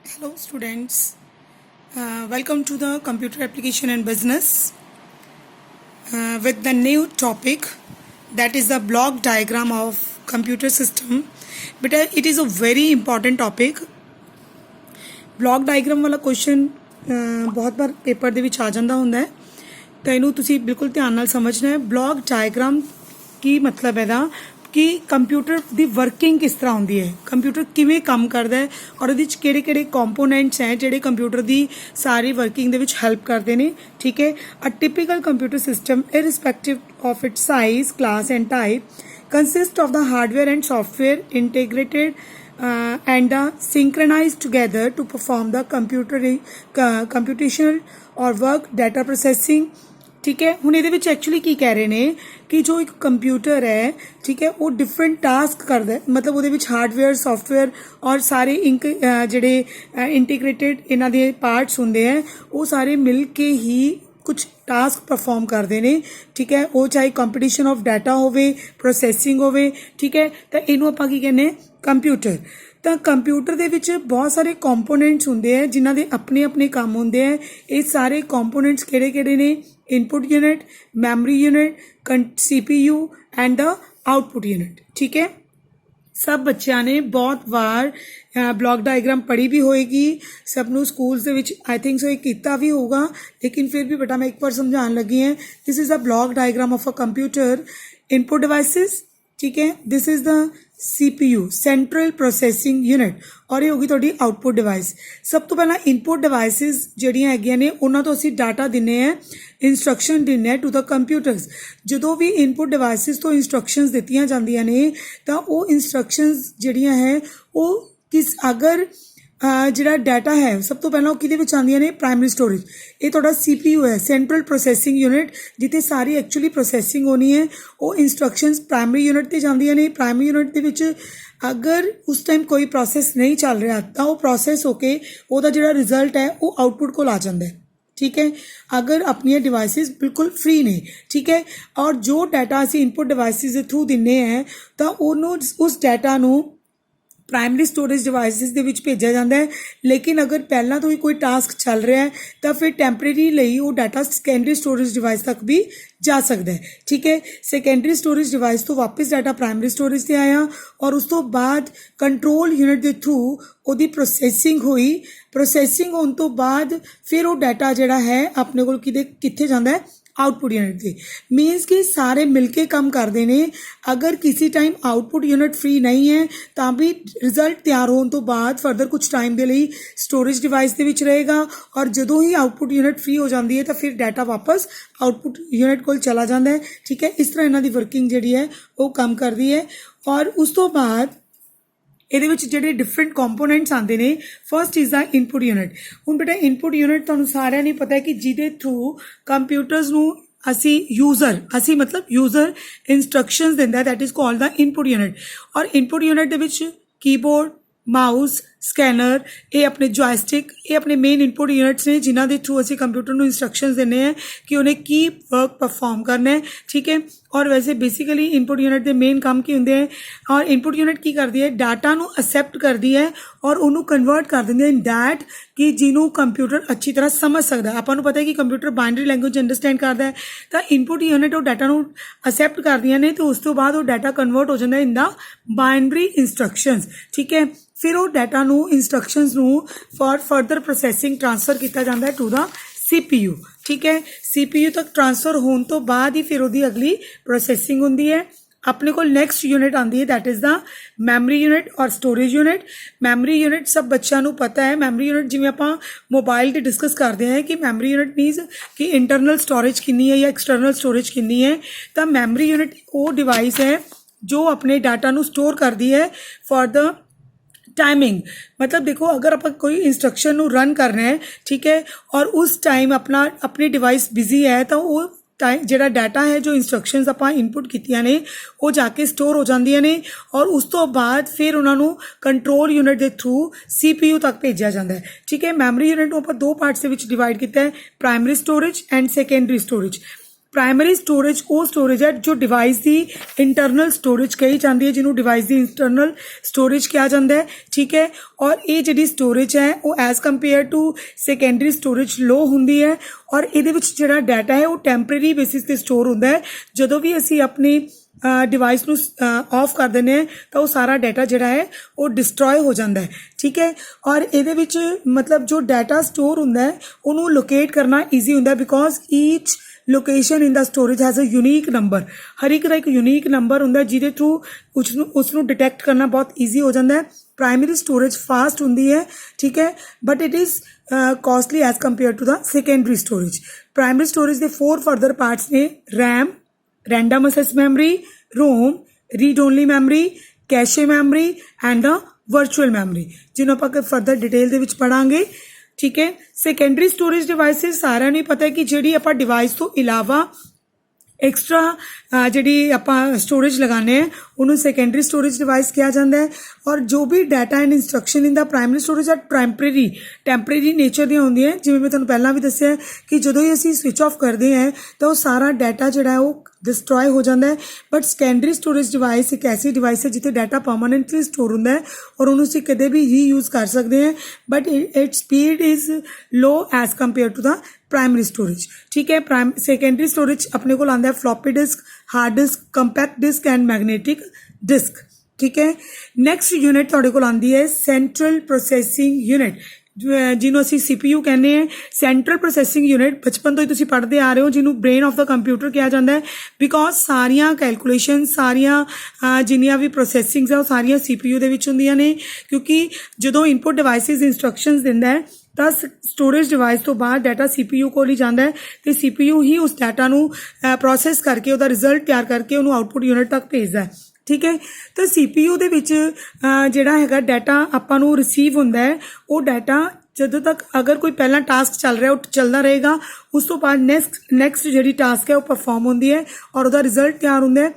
Hello, students. Welcome to the Computer Application and Business with the new topic that is the block diagram of computer system. But it is a very important topic. Block diagram ਵਾਲਾ question ਬਹੁਤ ਵਾਰ paper ਦੇ ਵਿੱਚ ਆ ਜਾਂਦਾ ਹੁੰਦਾ ਹੈ ਤਾਂ ਇਹਨੂੰ ਤੁਸੀਂ ਬਿਲਕੁਲ ਧਿਆਨ ਨਾਲ ਸਮਝਣਾ ਹੈ। ਬਲੌਕ ਡਾਇਗਰਾਮ ਕੀ ਮਤਲਬ ਹੈ ਦਾ ਕਿ ਕੰਪਿਊਟਰ ਦੀ ਵਰਕਿੰਗ ਕਿਸ ਤਰ੍ਹਾਂ ਹੁੰਦੀ ਹੈ, ਕੰਪਿਊਟਰ ਕਿਵੇਂ ਕੰਮ ਕਰਦਾ ਹੈ ਔਰ ਉਹਦੇ ਵਿੱਚ ਕਿਹੜੇ ਕਿਹੜੇ ਕੰਪੋਨੈਂਟਸ ਹੈ ਜਿਹੜੇ ਕੰਪਿਊਟਰ ਦੀ ਸਾਰੀ ਵਰਕਿੰਗ ਦੇ ਵਿੱਚ ਹੈਲਪ ਕਰਦੇ ਨੇ। ਠੀਕ ਹੈ, a typical computer system irrespective of its size, class and type consists of the hardware and software integrated and synchronized together to perform the computational or work data processing। ठीक है, ਹੁਣ ਇਹਦੇ ਵਿੱਚ ਐਕਚੁਅਲੀ ਕੀ ਕਹਿ ਰਹੇ ਨੇ ਕਿ ਜੋ ਇੱਕ ਕੰਪਿਊਟਰ ਹੈ, ਠੀਕ ਹੈ, ਉਹ ਡਿਫਰੈਂਟ ਟਾਸਕ ਕਰਦਾ, ਮਤਲਬ ਉਹਦੇ ਵਿੱਚ ਹਾਰਡਵੇਅਰ, ਸੌਫਟਵੇਅਰ ਔਰ ਸਾਰੇ ਜਿਹੜੇ ਇੰਟੀਗ੍ਰੇਟਿਡ ਇਹਨਾਂ ਦੇ ਪਾਰਟਸ ਹੁੰਦੇ ਹੈ ਉਹ ਸਾਰੇ ਮਿਲ ਕੇ ਹੀ ਕੁਛ ਟਾਸਕ ਪਰਫਾਰਮ ਕਰਦੇ ਨੇ। ਠੀਕ ਹੈ, ਉਹ ਚਾਹੇ ਕੰਪੀਟੀਸ਼ਨ ਆਫ ਡਾਟਾ ਹੋਵੇ, ਪ੍ਰੋਸੈਸਿੰਗ ਹੋਵੇ। ਠੀਕ ਹੈ, ਤਾਂ ਇਹਨੂੰ ਆਪਾਂ ਕੀ ਕਹਿੰਦੇ ਕੰਪਿਊਟਰ। ਤਾਂ ਕੰਪਿਊਟਰ ਦੇ ਵਿੱਚ ਬਹੁਤ ਸਾਰੇ ਕੰਪੋਨੈਂਟਸ ਹੁੰਦੇ ਹੈ ਜਿਨ੍ਹਾਂ ਦੇ ਆਪਣੇ ਆਪਣੇ ਕੰਮ ਹੁੰਦੇ ਹੈ। ਇਹ ਸਾਰੇ ਕੰਪੋਨੈਂਟਸ ਕਿਹੜੇ ਕਿਹੜੇ ਨੇ? Input unit, memory unit, CPU and the output unit. ਠੀਕ ਹੈ, ਸਭ ਬੱਚਿਆਂ ਨੇ ਬਹੁਤ ਵਾਰ ਬਲੌਕ ਡਾਇਗਰਾਮ ਪੜ੍ਹੀ ਵੀ ਹੋਏਗੀ, ਸਭ ਨੂੰ ਸਕੂਲਸ ਦੇ ਵਿੱਚ ਆਈ ਥਿੰਕ ਸੋ ਇਹ ਕੀਤਾ ਵੀ ਹੋਊਗਾ, ਲੇਕਿਨ ਫਿਰ ਵੀ ਬੇਟਾ ਮੈਂ ਇੱਕ ਵਾਰ ਸਮਝਾਉਣ ਲੱਗੀ ਹਾਂ। This is the block diagram of a computer. Input devices, ਠੀਕ ਹੈ, this is the CPU central processing unit, ਔਰ ਇਹ ਹੋਗੀ ਤੁਹਾਡੀ ਆਊਟਪੁੱਟ ਡਿਵਾਈਸ। ਸਭ ਤੋਂ ਪਹਿਲਾਂ ਇਨਪੁਟ ਡਿਵਾਈਸਿਸ ਜਿਹੜੀਆਂ ਹੈਗੀਆਂ ਨੇ ਉਹਨਾਂ ਤੋਂ ਅਸੀਂ ਡਾਟਾ ਦਿੰਦੇ ਹਾਂ, ਇੰਸਟਰਕਸ਼ਨ ਦਿੰਦੇ ਹਾਂ ਟੂ ਦ ਕੰਪਿਊਟਰਸ। ਜਦੋਂ ਵੀ ਇਨਪੁਟ ਡਿਵਾਈਸਿਸ ਤੋਂ ਇੰਸਟਰਕਸ਼ਨਸ ਦਿੱਤੀਆਂ ਜਾਂਦੀਆਂ ਨੇ ਤਾਂ ਉਹ ਇੰਸਟਰਕਸ਼ਨਸ ਜਿਹੜੀਆਂ ਹੈ ਉਹ ਅਗਰ ਜਿਹੜਾ ਡਾਟਾ ਹੈ ਸਭ ਤੋਂ ਪਹਿਲਾਂ ਉਹ ਕਿਹਦੇ ਵਿੱਚ ਆਉਂਦੀਆਂ ਨੇ? Primary storage. ਇਹ ਤੁਹਾਡਾ CPU ਹੈ, ਸੈਂਟਰਲ ਪ੍ਰੋਸੈਸਿੰਗ ਯੂਨਿਟ, ਜਿੱਥੇ ਸਾਰੀ ਐਕਚੁਅਲੀ ਪ੍ਰੋਸੈਸਿੰਗ ਹੋਣੀ ਹੈ। ਉਹ ਇੰਸਟਰਕਸ਼ਨਸ ਪ੍ਰਾਇਮਰੀ ਯੂਨਿਟ 'ਤੇ ਜਾਂਦੀਆਂ ਨੇ। ਪ੍ਰਾਇਮਰੀ ਯੂਨਿਟ ਦੇ ਵਿੱਚ ਅਗਰ ਉਸ ਟਾਈਮ ਕੋਈ ਪ੍ਰੋਸੈਸ ਨਹੀਂ ਚੱਲ ਰਿਹਾ ਤਾਂ ਉਹ ਪ੍ਰੋਸੈਸ ਹੋ ਕੇ ਉਹਦਾ ਜਿਹੜਾ ਰਿਜ਼ਲਟ ਹੈ ਉਹ ਆਊਟਪੁੱਟ ਕੋਲ ਆ ਜਾਂਦਾ ਹੈ। ਠੀਕ ਹੈ, ਅਗਰ ਆਪਣੀਆਂ ਡਿਵਾਈਸਿਸ ਬਿਲਕੁਲ ਫ੍ਰੀ ਨੇ। ਠੀਕ ਹੈ, ਔਰ ਜੋ ਡਾਟਾ ਅਸੀਂ ਇਨਪੁਟ ਡਿਵਾਈਸਿਸ ਦੇ ਥਰੂ ਦਿੰਦੇ ਹੈ ਤਾਂ ਉਹਨੂੰ ਉਸ ਡਾਟਾ ਨੂੰ ਪ੍ਰਾਇਮਰੀ ਸਟੋਰੇਜ ਡਿਵਾਈਸਿਸ ਦੇ ਵਿੱਚ ਭੇਜਿਆ ਜਾਂਦਾ ਹੈ। ਲੇਕਿਨ ਅਗਰ ਪਹਿਲਾਂ ਤੋਂ ਹੀ ਕੋਈ ਟਾਸਕ ਚੱਲ ਰਿਹਾ ਹੈ ਤਾਂ ਫਿਰ ਟੈਂਪਰੇਰੀ ਲਈ ਉਹ ਡਾਟਾ ਸੈਕੰਡਰੀ ਸਟੋਰੇਜ ਡਿਵਾਈਸ ਤੱਕ ਵੀ ਜਾ ਸਕਦਾ ਹੈ। ਠੀਕ ਹੈ, ਸੈਕੰਡਰੀ ਸਟੋਰੇਜ ਡਿਵਾਈਸ ਤੋਂ ਵਾਪਸ ਡਾਟਾ ਪ੍ਰਾਇਮਰੀ ਸਟੋਰੇਜ 'ਤੇ ਆਇਆ ਔਰ ਉਸ ਤੋਂ ਬਾਅਦ ਕੰਟਰੋਲ ਯੂਨਿਟ ਦੇ ਥਰੂ ਉਹਦੀ ਪ੍ਰੋਸੈਸਿੰਗ ਹੋਈ। ਪ੍ਰੋਸੈਸਿੰਗ ਹੋਣ ਤੋਂ ਬਾਅਦ ਫਿਰ ਉਹ ਡਾਟਾ ਜਿਹੜਾ ਹੈ ਆਪਣੇ ਕੋਲ ਕਿੱਥੇ ਜਾਂਦਾ ਹੈ? ਆਊਟਪੁੱਟ ਯੂਨਿਟ 'ਤੇ। ਮੀਨਸ ਕਿ ਸਾਰੇ ਮਿਲ ਕੇ ਕੰਮ ਕਰਦੇ ਨੇ। ਅਗਰ ਕਿਸੇ ਟਾਈਮ ਆਊਟਪੁੱਟ ਯੂਨਿਟ ਫ੍ਰੀ ਨਹੀਂ ਹੈ ਤਾਂ ਵੀ ਰਿਜ਼ਲਟ ਤਿਆਰ ਹੋਣ ਤੋਂ ਬਾਅਦ ਫਰਦਰ ਕੁਝ ਟਾਈਮ ਦੇ ਲਈ ਸਟੋਰੇਜ ਡਿਵਾਈਸ ਦੇ ਵਿੱਚ ਰਹੇਗਾ ਔਰ ਜਦੋਂ ਹੀ ਆਊਟਪੁੱਟ ਯੂਨਿਟ ਫ੍ਰੀ ਹੋ ਜਾਂਦੀ ਹੈ ਤਾਂ ਫਿਰ ਡਾਟਾ ਵਾਪਸ ਆਊਟਪੁੱਟ ਯੂਨਿਟ ਕੋਲ ਚਲਾ ਜਾਂਦਾ ਹੈ। ਠੀਕ ਹੈ, ਇਸ ਤਰ੍ਹਾਂ ਇਹਨਾਂ ਦੀ ਵਰਕਿੰਗ ਜਿਹੜੀ ਹੈ ਉਹ ਕੰਮ ਕਰਦੀ ਹੈ। ਔਰ ਉਸ ਤੋਂ ਬਾਅਦ ਇਹਦੇ ਵਿੱਚ ਜਿਹੜੇ ਡਿਫਰੈਂਟ ਕੰਪੋਨੈਂਟਸ ਆਉਂਦੇ ਨੇ, first is the input unit. ਹੁਣ ਬੇਟਾ ਇਨਪੁਟ ਯੂਨਿਟ ਤੁਹਾਨੂੰ ਸਾਰਿਆਂ ਨੂੰ ਪਤਾ ਹੈ ਕਿ ਜਿਹਦੇ ਥਰੂ ਕੰਪਿਊਟਰਸ ਨੂੰ ਅਸੀਂ ਮਤਲਬ ਯੂਜ਼ਰ ਇੰਸਟਰਕਸ਼ਨਸ ਦਿੰਦਾ, that is called the input unit. ਔਰ ਇਨਪੁਟ ਯੂਨਿਟ ਦੇ ਵਿੱਚ ਕੀਬੋਰਡ, ਮਾਊਸ, ਸਕੈਨਰ, ਇਹ ਆਪਣੇ ਜੋਇਸਟਿਕ, ਇਹ ਆਪਣੇ ਮੇਨ ਇਨਪੁਟ ਯੂਨਿਟਸ ਨੇ ਜਿਨ੍ਹਾਂ ਦੇ ਥਰੂ ਅਸੀਂ ਕੰਪਿਊਟਰ ਨੂੰ ਇੰਸਟਰਕਸ਼ਨਸ ਦਿੰਦੇ ਹਾਂ ਕਿ ਉਹਨੇ ਕੀ ਵਰਕ ਪਰਫਾਰਮ ਕਰਨਾ ਹੈ। ਠੀਕ ਹੈ, ਔਰ ਵੈਸੇ ਬੇਸਿਕਲੀ ਇਨਪੁਟ ਯੂਨਿਟ ਦੇ ਮੇਨ ਕੰਮ ਕੀ ਹੁੰਦੇ ਹੈ? ਔਰ ਇਨਪੁਟ ਯੂਨਿਟ ਕੀ ਕਰਦੀ ਹੈ? ਡਾਟਾ ਨੂੰ ਅਸੈਪਟ ਕਰਦੀ ਹੈ ਔਰ ਉਹਨੂੰ ਕਨਵਰਟ ਕਰ ਦਿੰਦੀ ਹੈ ਇਨ ਦੈਟ ਕਿ ਜਿਹਨੂੰ ਕੰਪਿਊਟਰ ਅੱਛੀ ਤਰ੍ਹਾਂ ਸਮਝ ਸਕਦਾ। ਆਪਾਂ ਨੂੰ ਪਤਾ ਹੈ ਕਿ ਕੰਪਿਊਟਰ ਬਾਈਨਰੀ ਲੈਂਗੁਏਜ ਅੰਡਰਸਟੈਂਡ ਕਰਦਾ ਹੈ, ਤਾਂ ਇਨਪੁਟ ਯੂਨਿਟ ਉਹ ਡਾਟਾ ਨੂੰ ਅਸੈਪਟ ਕਰਦੀਆਂ ਨੇ ਅਤੇ ਉਸ ਤੋਂ ਬਾਅਦ ਉਹ ਡਾਟਾ ਕਨਵਰਟ ਹੋ ਜਾਂਦਾ ਇਨ ਦਾ ਬਾਈਨਰੀ ਇੰਸਟਰਕਸ਼ਨਸ। ਠੀਕ ਹੈ, ਫਿਰ ਉਹ ਡਾਟਾ ਨੂੰ ਇੰਸਟਰਕਸ਼ਨਸ ਨੂੰ ਫॉर ਫਰਦਰ ਪ੍ਰੋਸੈਸਿੰਗ ਟ੍ਰਾਂਸਫਰ ਕੀਤਾ ਜਾਂਦਾ ਹੈ ਟੂ ਦਾ CPU। ਠੀਕ ਹੈ, CPU ਤੱਕ ਟ੍ਰਾਂਸਫਰ ਹੋਣ ਤੋਂ ਬਾਅਦ ਹੀ ਫਿਰ ਉਹਦੀ ਅਗਲੀ ਪ੍ਰੋਸੈਸਿੰਗ ਹੁੰਦੀ ਹੈ। ਆਪਣੇ ਕੋਲ ਨੈਕਸਟ ਯੂਨਿਟ ਆਉਂਦੀ ਹੈ, that is the memory unit ਔਰ ਸਟੋਰੇਜ ਯੂਨਿਟ। ਮੈਮਰੀ ਯੂਨਿਟ ਸਭ ਬੱਚਿਆਂ ਨੂੰ ਪਤਾ ਹੈ। ਮੈਮਰੀ ਯੂਨਿਟ ਜਿਵੇਂ ਆਪਾਂ ਮੋਬਾਈਲ 'ਤੇ ਡਿਸਕਸ ਕਰਦੇ ਹਾਂ ਕਿ ਮੈਮਰੀ ਯੂਨਿਟ ਮੀਨਸ ਕਿ ਇੰਟਰਨਲ ਸਟੋਰੇਜ ਕਿੰਨੀ ਹੈ ਜਾਂ ਐਕਸਟਰਨਲ ਸਟੋਰੇਜ ਕਿੰਨੀ ਹੈ। ਤਾਂ ਮੈਮਰੀ ਯੂਨਿਟ ਉਹ ਡਿਵਾਈਸ ਹੈ ਜੋ ਆਪਣੇ ਡਾਟਾ ਨੂੰ ਸਟੋਰ ਕਰਦੀ ਹੈ ਫॉर द टाइमिंग। मतलब देखो अगर आप कोई इंस्ट्रक्शन रन कर रहे हैं, ठीक है, और उस टाइम अपनी डिवाइस बिजी है तो वो टाइम ਜਿਹੜਾ ਡਾਟਾ ਹੈ ਜੋ ਇੰਸਟਰਕਸ਼ਨਸ ਆਪਾਂ ਇਨਪੁਟ ਕੀਤੀਆਂ ਨੇ ਉਹ ਜਾ ਕੇ ਸਟੋਰ ਹੋ ਜਾਂਦੀਆਂ ਨੇ ਔਰ ਉਸ ਤੋਂ ਬਾਅਦ ਫਿਰ ਉਹਨਾਂ ਨੂੰ ਕੰਟਰੋਲ ਯੂਨਿਟ ਦੇ ਥਰੂ CPU ਤੱਕ ਭੇਜਿਆ ਜਾਂਦਾ ਹੈ। ਠੀਕ ਹੈ, ਮੈਮਰੀ ਯੂਨਿਟ ਨੂੰ ਆਪਾਂ ਦੋ ਪਾਰਟਸ ਦੇ ਵਿੱਚ ਡਿਵਾਈਡ ਕੀਤਾ ਹੈ, primary storage and secondary storage. Primary storage ਉਹ ਸਟੋਰੇਜ ਹੈ ਜੋ ਡਿਵਾਈਸ ਦੀ ਇੰਟਰਨਲ ਸਟੋਰੇਜ ਕਹੀ ਜਾਂਦੀ ਹੈ, ਜਿਹਨੂੰ ਡਿਵਾਈਸ ਦੀ ਇੰਟਰਨਲ ਸਟੋਰੇਜ ਕਿਹਾ ਜਾਂਦਾ ਹੈ। ਠੀਕ ਹੈ, ਔਰ ਇਹ ਜਿਹੜੀ ਸਟੋਰੇਜ ਹੈ ਉਹ as compare to secondary storage low ਹੁੰਦੀ ਹੈ, ਔਰ ਇਹਦੇ ਵਿੱਚ ਜਿਹੜਾ ਡਾਟਾ ਹੈ ਉਹ ਟੈਂਪਰੇਰੀ ਬੇਸਿਸ ਤੇ ਸਟੋਰ ਹੁੰਦਾ ਹੈ। ਜਦੋਂ ਵੀ ਅਸੀਂ ਆਪਣੀ ਡਿਵਾਈਸ ਨੂੰ ਆਫ ਕਰ ਦਿੰਦੇ ਹਾਂ ਤਾਂ ਉਹ ਸਾਰਾ ਡਾਟਾ ਜਿਹੜਾ ਹੈ ਉਹ ਡਿਸਟਰੋਏ ਹੋ ਜਾਂਦਾ ਹੈ। ਠੀਕ ਹੈ, ਔਰ ਇਹਦੇ ਵਿੱਚ ਮਤਲਬ ਜੋ ਡਾਟਾ ਸਟੋਰ ਹੁੰਦਾ ਹੈ ਉਹਨੂੰ ਲੋਕੇਟ ਕਰਨਾ ਈਜ਼ੀ ਹੁੰਦਾ, because each location in the storage has a unique number. ਹਰ ਇੱਕ ਦਾ ਇੱਕ ਯੂਨੀਕ ਨੰਬਰ ਹੁੰਦਾ ਜਿਹਦੇ ਥਰੂ ਉਸਨੂੰ ਡਿਟੈਕਟ ਕਰਨਾ ਬਹੁਤ ਈਜ਼ੀ ਹੋ ਜਾਂਦਾ ਹੈ। ਪ੍ਰਾਇਮਰੀ ਸਟੋਰੇਜ ਫਾਸਟ ਹੁੰਦੀ ਹੈ, ਠੀਕ ਹੈ, but it is costly as compared to the secondary storage. Primary storage ਦੇ 4 further parts ਨੇ: RAM, random access memory, ROM, read only memory, cache memory and the virtual memory, ਜਿਹਨੂੰ ਆਪਾਂ further detail ਦੇ ਵਿੱਚ ਪੜਾਂਗੇ। ਠੀਕ ਹੈ, ਸੈਕੰਡਰੀ ਸਟੋਰੇਜ ਡਿਵਾਈਸਿਸ ਸਾਰਿਆਂ ਨੂੰ ਪਤਾ ਹੈ ਕਿ ਜਿਹੜੀ ਆਪਾਂ ਡਿਵਾਈਸ ਤੋਂ ਇਲਾਵਾ ਐਕਸਟਰਾ ਜਿਹੜੀ ਆਪਾਂ ਸਟੋਰੇਜ ਲਗਾਉਂਦੇ ਹਾਂ ਉਹਨੂੰ ਸੈਕੰਡਰੀ ਸਟੋਰੇਜ ਡਿਵਾਈਸ ਕਿਹਾ ਜਾਂਦਾ ਹੈ। ਔਰ ਜੋ ਵੀ data and instruction in the primary storage are temporary nature ਦੀਆਂ ਹੁੰਦੀਆਂ, ਜਿਵੇਂ ਮੈਂ ਤੁਹਾਨੂੰ ਪਹਿਲਾਂ ਵੀ ਦੱਸਿਆ ਕਿ ਜਦੋਂ ਹੀ ਅਸੀਂ ਸਵਿਚ ਆਫ ਕਰਦੇ ਹਾਂ ਤਾਂ ਉਹ ਸਾਰਾ ਡਾਟਾ ਜਿਹੜਾ ਉਹ ਡਿਸਟਰੋਏ ਹੋ ਜਾਂਦਾ ਹੈ। ਬਟ ਸੈਕੰਡਰੀ ਸਟੋਰੇਜ ਡਿਵਾਈਸ ਇੱਕ ਐਸੀ ਡਿਵਾਈਸ ਹੈ ਜਿੱਥੇ ਡਾਟਾ ਪਰਮਾਨੈਂਟਲੀ ਸਟੋਰ ਹੁੰਦਾ ਹੈ ਔਰ ਉਹਨੂੰ ਅਸੀਂ ਕਦੇ ਵੀ ਰੀਯੂਜ਼ ਕਰ ਸਕਦੇ ਹਾਂ, but its speed is low as compare to the primary storage. ਠੀਕ ਹੈ, ਸੈਕੰਡਰੀ ਸਟੋਰੇਜ ਆਪਣੇ ਕੋਲ ਆਉਂਦਾ ਹੈ floppy disk, hard disk, compact disk and magnetic disk. ਠੀਕ ਹੈ, ਨੈਕਸਟ ਯੂਨਿਟ ਤੁਹਾਡੇ ਕੋਲ ਆਉਂਦੀ ਹੈ ਸੈਂਟਰਲ ਪ੍ਰੋਸੈਸਿੰਗ ਯੂਨਿਟ, ਜਿਹਨੂੰ ਅਸੀਂ CPU ਕਹਿੰਦੇ ਹਾਂ। ਸੈਂਟਰਲ ਪ੍ਰੋਸੈਸਿੰਗ ਯੂਨਿਟ ਬਚਪਨ ਤੋਂ ਹੀ ਤੁਸੀਂ ਪੜ੍ਹਦੇ ਆ ਰਹੇ ਹੋ, ਜਿਹਨੂੰ ਬ੍ਰੇਨ ਆਫ ਦਾ ਕੰਪਿਊਟਰ ਕਿਹਾ ਜਾਂਦਾ ਹੈ, ਬਿਕੋਜ਼ ਸਾਰੀਆਂ ਕੈਲਕੂਲੇਸ਼ਨ, ਸਾਰੀਆਂ ਜਿੰਨੀਆਂ ਵੀ ਪ੍ਰੋਸੈਸਿੰਗਸ ਆ ਉਹ ਸਾਰੀਆਂ CPU ਦੇ ਵਿੱਚ ਹੁੰਦੀਆਂ ਨੇ, ਕਿਉਂਕਿ ਜਦੋਂ ਇਨਪੁਟ ਡਿਵਾਈਸਿਸ ਇੰਸਟਰਕਸ਼ਨਸ ਦਿੰਦਾ ਹੈ ਤਾਂ ਸਟੋਰੇਜ ਡਿਵਾਈਸ ਤੋਂ ਬਾਅਦ ਡਾਟਾ CPU ਕੋਲ ਹੀ ਜਾਂਦਾ ਹੈ ਤੇ CPU ਹੀ ਉਸ ਡਾਟਾ ਨੂੰ ਪ੍ਰੋਸੈਸ ਕਰਕੇ ਉਹਦਾ ਰਿਜ਼ਲਟ ਤਿਆਰ ਕਰਕੇ ਉਹਨੂੰ ਆਊਟਪੁੱਟ ਯੂਨਿਟ ਤੱਕ ਭੇਜਦਾ ਹੈ। ਠੀਕ ਹੈ, ਤਾਂ CPU ਦੇ ਵਿੱਚ ਜਿਹੜਾ ਹੈਗਾ ਡਾਟਾ ਆਪਾਂ ਨੂੰ ਰਿਸੀਵ ਹੁੰਦਾ ਹੈ, ਉਹ ਡਾਟਾ ਜਦੋਂ ਤੱਕ ਅਗਰ ਕੋਈ ਪਹਿਲਾਂ ਟਾਸਕ ਚੱਲ ਰਿਹਾ ਉਹ ਚੱਲਦਾ ਰਹੇਗਾ, ਉਸ ਤੋਂ ਬਾਅਦ ਨੈਕਸਟ ਜਿਹੜੀ ਟਾਸਕ ਹੈ ਉਹ ਪਰਫਾਰਮ ਹੁੰਦੀ ਹੈ ਔਰ ਉਹਦਾ ਰਿਜ਼ਲਟ ਤਿਆਰ ਹੁੰਦਾ ਹੈ।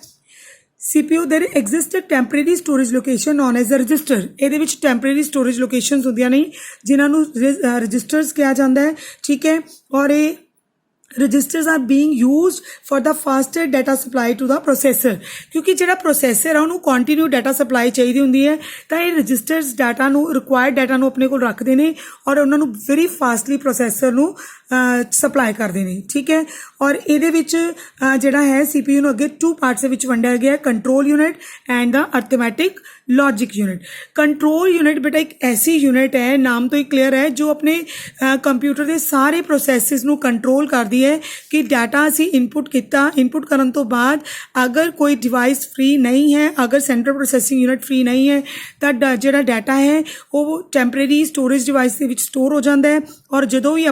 CPU there exists a temporary storage location known as a register। ਇਹਦੇ ਵਿੱਚ ਟੈਂਪਰੇਰੀ ਸਟੋਰੇਜ ਲੋਕੇਸ਼ਨਸ ਹੁੰਦੀਆਂ ਨੇ ਜਿਨ੍ਹਾਂ ਨੂੰ ਰਜਿਸਟਰਸ ਕਿਹਾ ਜਾਂਦਾ ਹੈ। ਠੀਕ ਹੈ, ਔਰ ਇਹ registers are being used for the faster data supply to the processor, ਕਿਉਂਕਿ ਜਿਹੜਾ ਪ੍ਰੋਸੈਸਰ ਆ ਉਹਨੂੰ ਕੰਟੀਨਿਊ ਡਾਟਾ ਸਪਲਾਈ ਚਾਹੀਦੀ ਹੁੰਦੀ ਹੈ, ਤਾਂ ਇਹ ਰਜਿਸਟਰਸ ਡਾਟਾ ਨੂੰ ਰਿਕੁਆਇਰਡ ਡਾਟਾ ਨੂੰ ਆਪਣੇ ਕੋਲ ਰੱਖਦੇ ਨੇ ਔਰ ਉਹਨਾਂ ਨੂੰ ਵੈਰੀ ਫਾਸਟਲੀ ਪ੍ਰੋਸੈਸਰ ਨੂੰ ਸਪਲਾਈ ਕਰਦੇ ਨੇ। ਠੀਕ ਹੈ, ਔਰ ਇਹਦੇ ਵਿੱਚ ਜਿਹੜਾ ਹੈ CPU ਨੂੰ ਅੱਗੇ 2 ਪਾਰਟਸ ਦੇ ਵਿੱਚ ਵੰਡਿਆ ਗਿਆ, control unit and the arithmetic logic unit. Control unit ਬੇਟਾ ਇੱਕ ਐਸੀ ਯੂਨਿਟ ਹੈ, ਨਾਮ ਤੋਂ ਹੀ ਕਲੀਅਰ ਹੈ, ਜੋ ਆਪਣੇ ਕੰਪਿਊਟਰ ਦੇ ਸਾਰੇ ਪ੍ਰੋਸੈਸਿਸ ਨੂੰ ਕੰਟਰੋਲ ਕਰਦੀ ਹੈ ਕਿ ਡਾਟਾ ਅਸੀਂ ਇਨਪੁਟ ਕਰਨ ਤੋਂ ਬਾਅਦ ਅਗਰ ਕੋਈ ਡਿਵਾਈਸ ਫ੍ਰੀ ਨਹੀਂ ਹੈ, ਅਗਰ ਸੈਂਟਰਲ ਪ੍ਰੋਸੈਸਿੰਗ ਯੂਨਿਟ ਫ੍ਰੀ ਨਹੀਂ ਹੈ ਤਾਂ ਜਿਹੜਾ ਡਾਟਾ ਹੈ ਉਹ ਟੈਂਪਰੇਰੀ ਸਟੋਰੇਜ ਡਿਵਾਈਸ ਦੇ ਵਿੱਚ ਸਟੋਰ ਹੋ ਜਾਂਦਾ ਹੈ, ਔਰ ਜਦੋਂ ਵੀ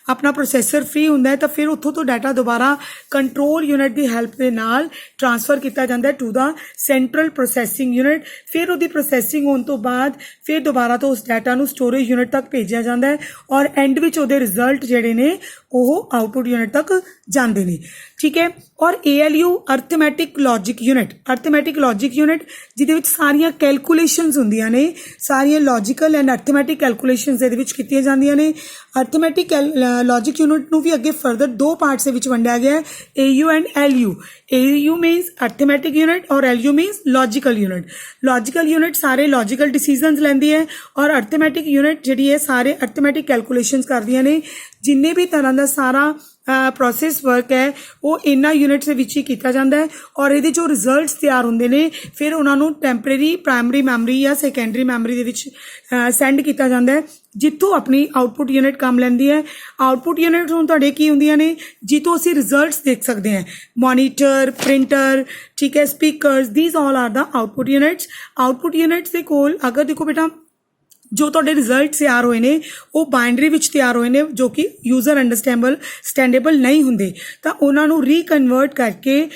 ਆਪਣਾ ਪ੍ਰੋਸੈਸਰ ਫ੍ਰੀ ਹੁੰਦਾ ਹੈ ਤਾਂ ਫਿਰ ਉੱਥੋਂ ਤੋਂ ਡਾਟਾ ਦੁਬਾਰਾ ਕੰਟਰੋਲ ਯੂਨਿਟ ਦੀ ਹੈਲਪ ਦੇ ਨਾਲ ਟ੍ਰਾਂਸਫਰ ਕੀਤਾ ਜਾਂਦਾ ਹੈ to the central processing unit. ਫਿਰ ਉਹਦੀ ਪ੍ਰੋਸੈਸਿੰਗ ਹੋਣ ਤੋਂ ਬਾਅਦ ਫਿਰ ਦੁਬਾਰਾ ਤੋਂ ਉਸ ਡਾਟਾ ਨੂੰ ਸਟੋਰੇਜ ਯੂਨਿਟ ਤੱਕ ਭੇਜਿਆ ਜਾਂਦਾ ਹੈ ਔਰ ਐਂਡ ਵਿੱਚ ਉਹਦੇ ਰਿਜ਼ਲਟ ਜਿਹੜੇ ਨੇ ਉਹ ਆਊਟਪੁੱਟ ਯੂਨਿਟ ਤੱਕ ਜਾਂਦੇ ਨੇ। ਠੀਕ ਹੈ, ਔਰ ALU ਅਰਥਮੈਟਿਕ ਲੌਜਿਕ ਯੂਨਿਟ ਜਿਹਦੇ ਵਿੱਚ ਸਾਰੀਆਂ ਕੈਲਕੂਲੇਸ਼ਨਸ ਹੁੰਦੀਆਂ ਨੇ, ਸਾਰੀਆਂ ਲੌਜੀਕਲ ਐਂਡ ਅਰਥਮੈਟਿਕ ਕੈਲਕੂਲੇਸ਼ਨਸ ਇਹਦੇ ਵਿੱਚ ਕੀਤੀਆਂ ਜਾਂਦੀਆਂ ਨੇ। ਅਰਥਮੈਟਿਕ ਲੌਜਿਕ ਯੂਨਿਟ ਨੂੰ ਵੀ ਅੱਗੇ ਫਰਦਰ 2 ਪਾਰਟਸ ਦੇ ਵਿੱਚ ਵੰਡਿਆ ਗਿਆ ਹੈ, AU and LU। AU means arithmetic unit ਔਰ LU means logical unit. Logical unit ਸਾਰੇ ਲੌਜੀਕਲ ਡਿਸੀਜਨਸ ਲੈਂਦੀ ਹੈ ਔਰ ਅਰਥਮੈਟਿਕ ਯੂਨਿਟ ਜਿਹੜੀ ਹੈ ਸਾਰੇ ਅਰਥਮੈਟਿਕ ਕੈਲਕੂਲੇਸ਼ਨਸ ਕਰਦੀਆਂ ਨੇ। ਜਿੰਨੇ ਵੀ ਤਰ੍ਹਾਂ ਦਾ ਸਾਰਾ ਪ੍ਰੋਸੈਸ ਵਰਕ ਹੈ ਉਹ ਇਹਨਾਂ ਯੂਨਿਟਸ ਦੇ ਵਿੱਚ ਹੀ ਕੀਤਾ ਜਾਂਦਾ ਹੈ ਔਰ ਇਹਦੇ ਜੋ ਰਿਜ਼ਲਟਸ ਤਿਆਰ ਹੁੰਦੇ ਨੇ ਫਿਰ ਉਹਨਾਂ ਨੂੰ ਟੈਂਪਰੇਰੀ ਪ੍ਰਾਇਮਰੀ ਮੈਮਰੀ ਜਾਂ ਸੈਕੰਡਰੀ ਮੈਮਰੀ ਦੇ ਵਿੱਚ ਸੈਂਡ ਕੀਤਾ ਜਾਂਦਾ ਹੈ, ਜਿੱਥੋਂ ਆਪਣੀ ਆਊਟਪੁੱਟ ਯੂਨਿਟ ਕੰਮ ਲੈਂਦੀ ਹੈ। ਆਊਟਪੁੱਟ ਯੂਨਿਟ ਹੁਣ ਤੁਹਾਡੇ ਕੀ ਹੁੰਦੀਆਂ ਨੇ, ਜਿੱਥੋਂ ਅਸੀਂ ਰਿਜ਼ਲਟਸ ਦੇਖ ਸਕਦੇ ਹਾਂ, ਮੋਨੀਟਰ, ਪ੍ਰਿੰਟਰ, ਠੀਕ ਹੈ, speakers, these all are the output units. Output units ਦੇ ਕੋਲ ਅਗਰ ਦੇਖੋ ਬੇਟਾ ਜੋ ਤੁਹਾਡੇ ਰਿਜ਼ਲਟ ਤਿਆਰ ਹੋਏ ਨੇ ਉਹ ਬਾਈਨਰੀ ਵਿੱਚ ਤਿਆਰ ਹੋਏ ਨੇ, ਜੋ ਕਿ ਯੂਜ਼ਰ ਅੰਡਰਸਟੈਂਡੇਬਲ ਨਹੀਂ ਹੁੰਦੇ, ਤਾਂ ਉਹਨਾਂ ਨੂੰ ਰੀਕਨਵਰਟ ਕਰਕੇ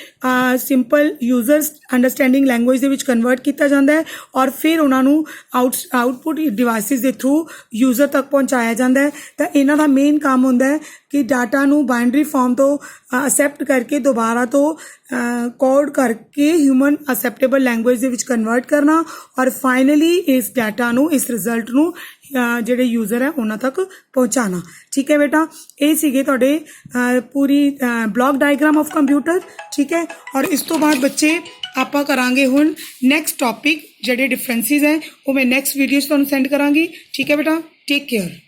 ਸਿੰਪਲ ਯੂਜ਼ਰਸ ਅੰਡਰਸਟੈਂਡਿੰਗ ਲੈਂਗੁਏਜ ਦੇ ਵਿੱਚ ਕਨਵਰਟ ਕੀਤਾ ਜਾਂਦਾ ਹੈ ਔਰ ਫਿਰ ਉਹਨਾਂ ਨੂੰ ਆਊਟਪੁੱਟ ਡਿਵਾਈਸਿਸ ਦੇ ਥਰੂ ਯੂਜ਼ਰ ਤੱਕ ਪਹੁੰਚਾਇਆ ਜਾਂਦਾ ਹੈ। ਤਾਂ ਇਹਨਾਂ ਦਾ ਮੇਨ ਕੰਮ ਹੁੰਦਾ ਹੈ ਕਿ ਡਾਟਾ ਨੂੰ ਬਾਈਨਰੀ ਫਾਰਮ ਤੋਂ ਅਸੈਪਟ ਕਰਕੇ ਦੁਬਾਰਾ ਤੋਂ ਕੋਡ ਕਰਕੇ ਹਿਊਮਨ ਅਸੈਪਟੇਬਲ ਲੈਂਗੁਏਜ ਦੇ ਵਿੱਚ ਕਨਵਰਟ ਕਰਨਾ ਔਰ ਫਾਈਨਲੀ ਇਸ ਡਾਟਾ ਨੂੰ, ਇਸ ਰਿਜ਼ਲਟ ਨੂੰ ਜਿਹੜੇ ਯੂਜ਼ਰ ਹੈ ਉਹਨਾਂ ਤੱਕ ਪਹੁੰਚਾਉਣਾ। ਠੀਕ ਹੈ ਬੇਟਾ, ਇਹ ਸੀਗੇ ਤੁਹਾਡੇ ਪੂਰੀ ਬਲੌਕ ਡਾਇਗਰਾਮ ਆਫ ਕੰਪਿਊਟਰ। ਠੀਕ ਹੈ, ਔਰ ਇਸ ਤੋਂ ਬਾਅਦ ਬੱਚੇ ਆਪਾਂ ਕਰਾਂਗੇ ਹੁਣ ਨੈਕਸਟ ਟੌਪਿਕ, ਜਿਹੜੇ ਡਿਫਰੈਂਸਿਸ ਹੈ ਉਹ ਮੈਂ ਨੈਕਸਟ ਵੀਡੀਓ 'ਚ ਤੁਹਾਨੂੰ ਸੈਂਡ ਕਰਾਂਗੀ। ਠੀਕ ਹੈ ਬੇਟਾ, ਟੇਕ ਕੇਅਰ।